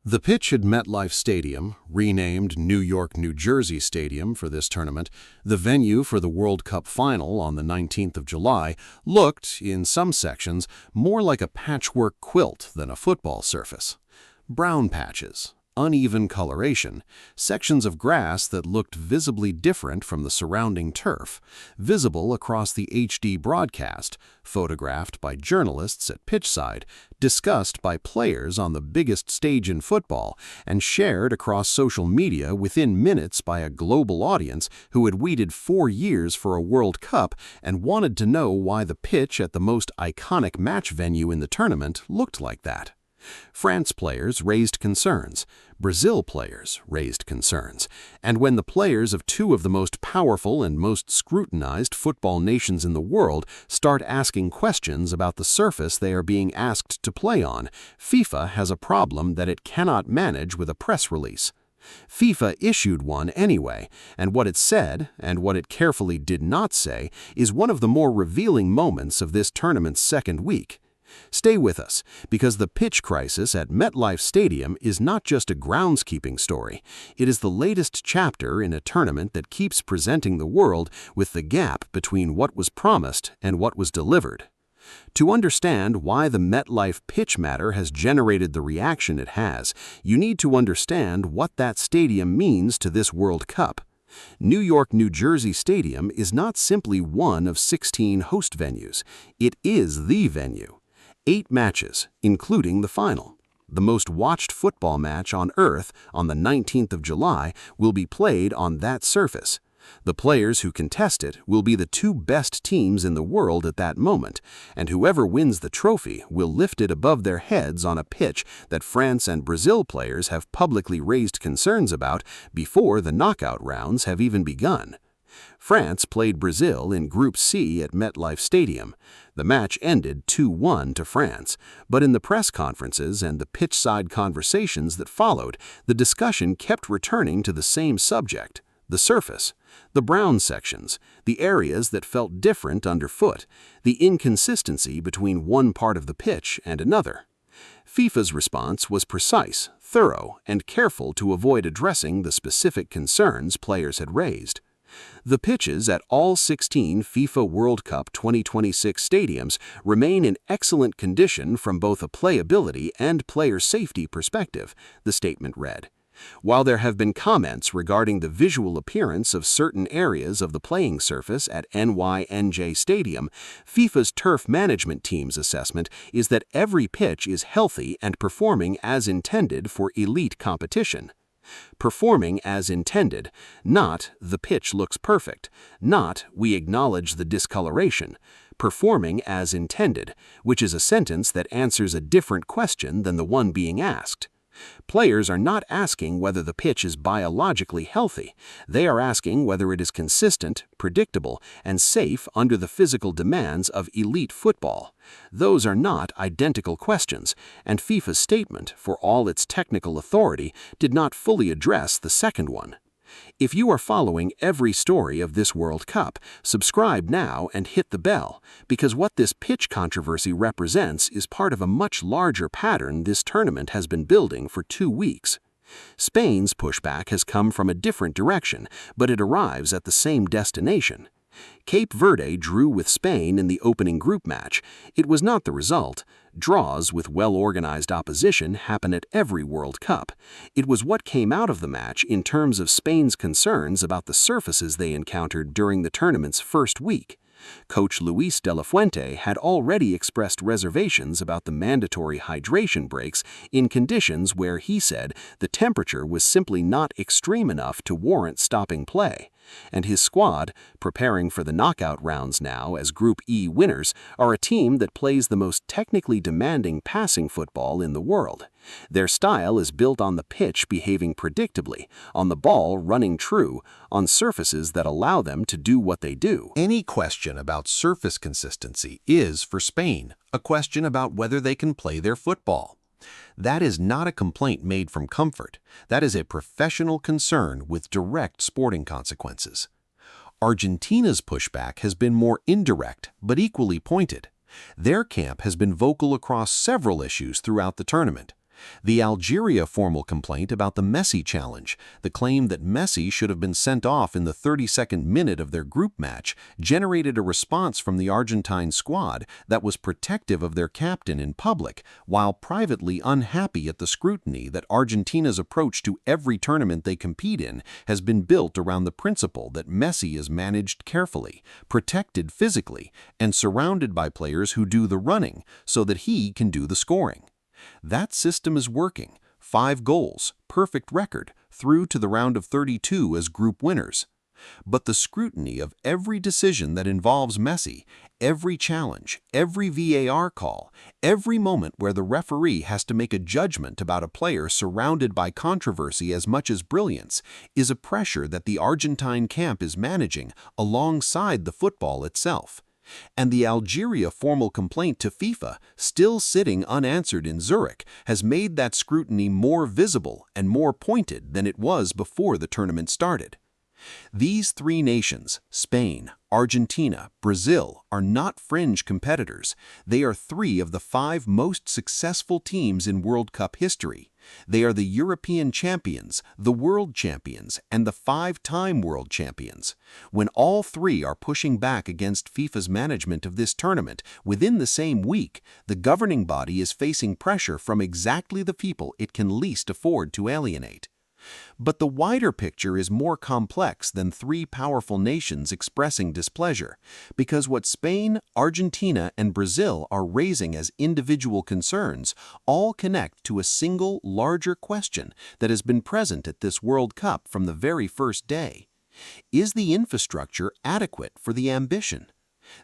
The pitch at MetLife Stadium, renamed New York, New Jersey Stadium for this tournament, the venue for the World Cup final on the 19th of July, looked, in some sections, more like a patchwork quilt than a football surface. Brown patches, uneven coloration, sections of grass that looked visibly different from the surrounding turf, visible across the HD broadcast, photographed by journalists at pitchside, discussed by players on the biggest stage in football, and shared across social media within minutes by a global audience who had waited 4 years for a World Cup and wanted to know why the pitch at the most iconic match venue in the tournament looked like that. France players raised concerns, Brazil players raised concerns, and when the players of two of the most powerful and most scrutinized football nations in the world start asking questions about the surface they are being asked to play on, FIFA has a problem that it cannot manage with a press release. FIFA issued one anyway, and what it said, and what it carefully did not say, is one of the more revealing moments of this tournament's second week. Stay with us, because the pitch crisis at MetLife Stadium is not just a groundskeeping story. It is the latest chapter in a tournament that keeps presenting the world with the gap between what was promised and what was delivered. To understand why the MetLife pitch matter has generated the reaction it has, you need to understand what that stadium means to this World Cup. New York, New Jersey Stadium is not simply one of 16 host venues. It is the venue. 8 matches, including the final. The most watched football match on Earth on the 19th of July will be played on that surface. The players who contest it will be the 2 best teams in the world at that moment, and whoever wins the trophy will lift it above their heads on a pitch that France and Brazil players have publicly raised concerns about before the knockout rounds have even begun. France played Brazil in Group C at MetLife Stadium. The match ended 2-1 to France, but in the press conferences and the pitchside conversations that followed, the discussion kept returning to the same subject: the surface, the brown sections, the areas that felt different underfoot, the inconsistency between one part of the pitch and another. FIFA's response was precise, thorough, and careful to avoid addressing the specific concerns players had raised. The pitches at all 16 FIFA World Cup 2026 stadiums remain in excellent condition from both a playability and player safety perspective, the statement read. While there have been comments regarding the visual appearance of certain areas of the playing surface at NYNJ Stadium, FIFA's turf management team's assessment is that every pitch is healthy and performing as intended for elite competition. Performing as intended, not the pitch looks perfect, not we acknowledge the discoloration. Performing as intended, which is a sentence that answers a different question than the one being asked. Players are not asking whether the pitch is biologically healthy. They are asking whether it is consistent, predictable, and safe under the physical demands of elite football. Those are not identical questions, and FIFA's statement, for all its technical authority, did not fully address the second one. If you are following every story of this World Cup, subscribe now and hit the bell, because what this pitch controversy represents is part of a much larger pattern this tournament has been building for 2 weeks. Spain's pushback has come from a different direction, but it arrives at the same destination. Cape Verde drew with Spain in the opening group match. It was not the result. Draws with well-organized opposition happen at every World Cup. It was what came out of the match in terms of Spain's concerns about the surfaces they encountered during the tournament's first week. Coach Luis de la Fuente had already expressed reservations about the mandatory hydration breaks in conditions where he said the temperature was simply not extreme enough to warrant stopping play. And his squad, preparing for the knockout rounds now as Group E winners, are a team that plays the most technically demanding passing football in the world. Their style is built on the pitch behaving predictably, on the ball running true, on surfaces that allow them to do what they do. Any question about surface consistency is, for Spain, a question about whether they can play their football. That is not a complaint made from comfort. That is a professional concern with direct sporting consequences. Argentina's pushback has been more indirect, but equally pointed. Their camp has been vocal across several issues throughout the tournament. The Algeria formal complaint about the Messi challenge, the claim that Messi should have been sent off in the 32nd minute of their group match, generated a response from the Argentine squad that was protective of their captain in public, while privately unhappy at the scrutiny that Argentina's approach to every tournament they compete in has been built around the principle that Messi is managed carefully, protected physically, and surrounded by players who do the running so that he can do the scoring. That system is working. 5 goals, perfect record, through to the round of 32 as group winners. But the scrutiny of every decision that involves Messi, every challenge, every VAR call, every moment where the referee has to make a judgment about a player surrounded by controversy as much as brilliance, is a pressure that the Argentine camp is managing alongside the football itself. And the Algeria formal complaint to FIFA, still sitting unanswered in Zurich, has made that scrutiny more visible and more pointed than it was before the tournament started. These 3 nations, Spain, Argentina, Brazil, are not fringe competitors. They are 3 of the 5 most successful teams in World Cup history. They are the European champions, the world champions, and the 5-time world champions. When all 3 are pushing back against FIFA's management of this tournament within the same week, the governing body is facing pressure from exactly the people it can least afford to alienate. But the wider picture is more complex than 3 powerful nations expressing displeasure, because what Spain, Argentina, and Brazil are raising as individual concerns all connect to a single, larger question that has been present at this World Cup from the very first day. Is the infrastructure adequate for the ambition?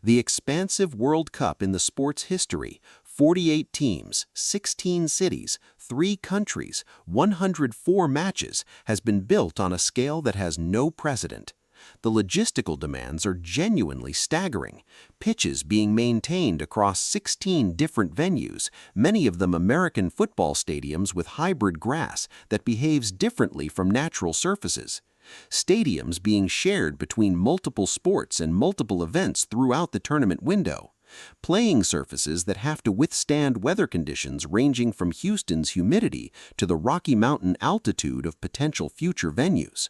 The expansive World Cup in the sport's history, 48 teams, 16 cities, 3 countries, 104 matches, has been built on a scale that has no precedent. The logistical demands are genuinely staggering. Pitches being maintained across 16 different venues, many of them American football stadiums with hybrid grass that behaves differently from natural surfaces. Stadiums being shared between multiple sports and multiple events throughout the tournament window. Playing surfaces that have to withstand weather conditions ranging from Houston's humidity to the Rocky Mountain altitude of potential future venues.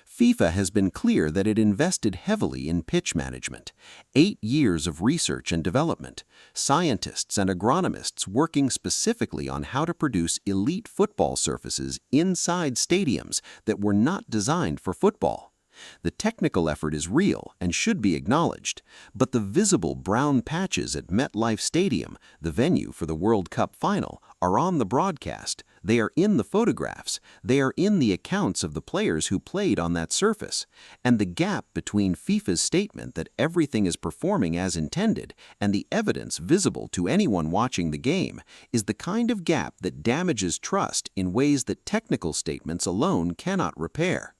FIFA has been clear that it invested heavily in pitch management. 8 years of research and development, scientists and agronomists working specifically on how to produce elite football surfaces inside stadiums that were not designed for football. The technical effort is real and should be acknowledged, but the visible brown patches at MetLife Stadium, the venue for the World Cup final, are on the broadcast. They are in the photographs. They are in the accounts of the players who played on that surface. And the gap between FIFA's statement that everything is performing as intended and the evidence visible to anyone watching the game is the kind of gap that damages trust in ways that technical statements alone cannot repair.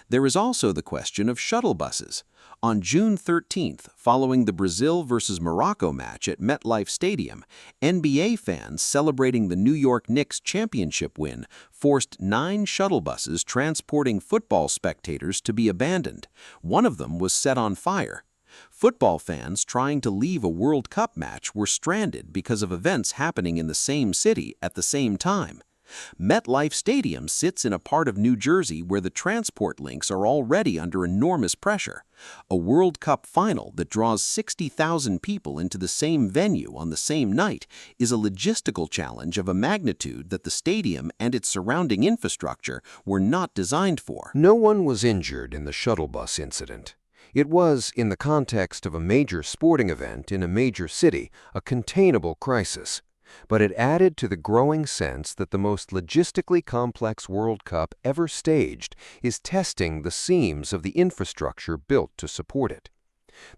There is also the question of shuttle buses. On June 13th, following the Brazil versus Morocco match at MetLife Stadium, NBA fans celebrating the New York Knicks championship win forced 9 shuttle buses transporting football spectators to be abandoned. One of them was set on fire. Football fans trying to leave a World Cup match were stranded because of events happening in the same city at the same time. MetLife Stadium sits in a part of New Jersey where the transport links are already under enormous pressure. A World Cup final that draws 60,000 people into the same venue on the same night is a logistical challenge of a magnitude that the stadium and its surrounding infrastructure were not designed for. No one was injured in the shuttle bus incident. It was, in the context of a major sporting event in a major city, a containable crisis. But it added to the growing sense that the most logistically complex World Cup ever staged is testing the seams of the infrastructure built to support it.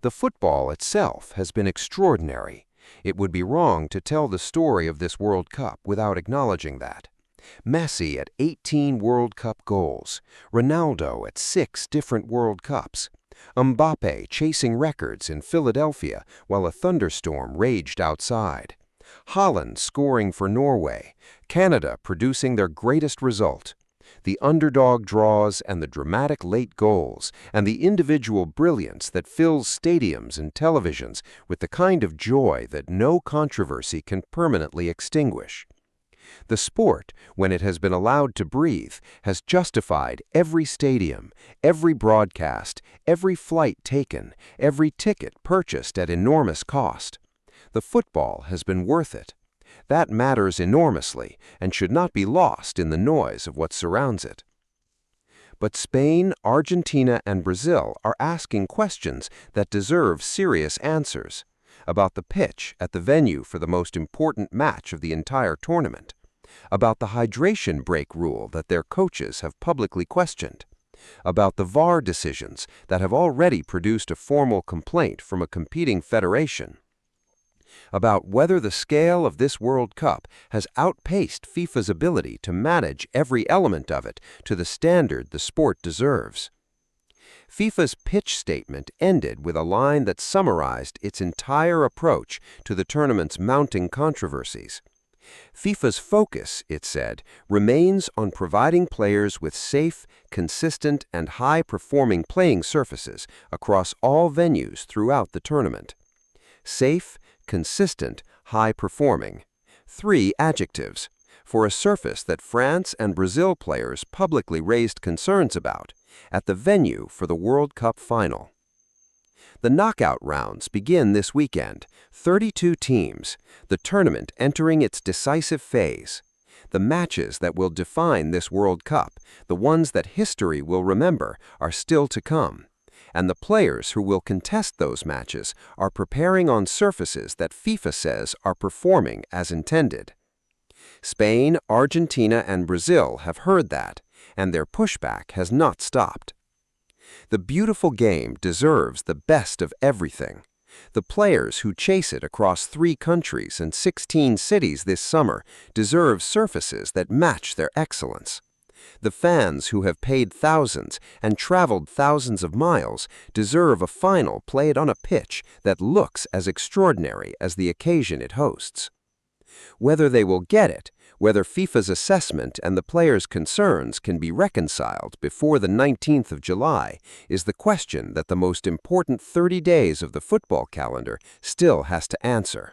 The football itself has been extraordinary. It would be wrong to tell the story of this World Cup without acknowledging that. Messi at 18 World Cup goals, Ronaldo at 6 different World Cups, Mbappe chasing records in Philadelphia while a thunderstorm raged outside, Holland scoring for Norway, Canada producing their greatest result, the underdog draws and the dramatic late goals, and the individual brilliance that fills stadiums and televisions with the kind of joy that no controversy can permanently extinguish. The sport, when it has been allowed to breathe, has justified every stadium, every broadcast, every flight taken, every ticket purchased at enormous cost. The football has been worth it. That matters enormously and should not be lost in the noise of what surrounds it. But Spain, Argentina, and Brazil are asking questions that deserve serious answers about the pitch at the venue for the most important match of the entire tournament, about the hydration break rule that their coaches have publicly questioned, about the VAR decisions that have already produced a formal complaint from a competing federation, about whether the scale of this World Cup has outpaced FIFA's ability to manage every element of it to the standard the sport deserves. FIFA's pitch statement ended with a line that summarized its entire approach to the tournament's mounting controversies. FIFA's focus, it said, remains on providing players with safe, consistent, and high-performing playing surfaces across all venues throughout the tournament. Safe, consistent, high-performing. 3 adjectives for a surface that France and Brazil players publicly raised concerns about at the venue for the World Cup final. The knockout rounds begin this weekend, 32 teams, the tournament entering its decisive phase. The matches that will define this World Cup, the ones that history will remember, are still to come. And the players who will contest those matches are preparing on surfaces that FIFA says are performing as intended. Spain, Argentina, and Brazil have heard that, and their pushback has not stopped. The beautiful game deserves the best of everything. The players who chase it across 3 countries and 16 cities this summer deserve surfaces that match their excellence. The fans who have paid thousands and traveled thousands of miles deserve a final played on a pitch that looks as extraordinary as the occasion it hosts. Whether they will get it, whether FIFA's assessment and the players' concerns can be reconciled before the 19th of July, is the question that the most important 30 days of the football calendar still has to answer.